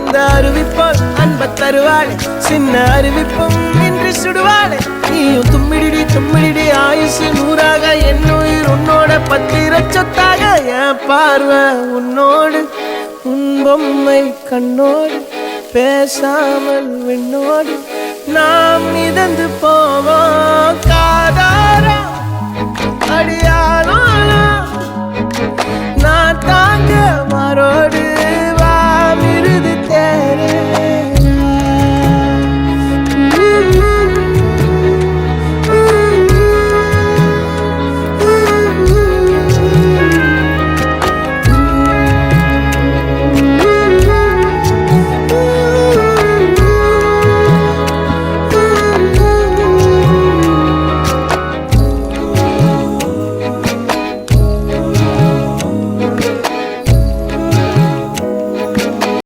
அந்த அறிவிப்பால் அன்ப தருவாளே சின்ன அறிவிப்பும் இன்று சுடுவாளே நீயும் தும்மிடி தும்மிடி ஆயுசு நூறாக என் உயிர் உன்னோட பத்திர சொத்தாக என் பார்வை உன்னோடு உன் பொம்மை கண்ணோடு பேசாமல் விண்ணோடு நாம் மிதந்து போவோம் காதாரா அடியாளோ நான் தாங்க மாறோடு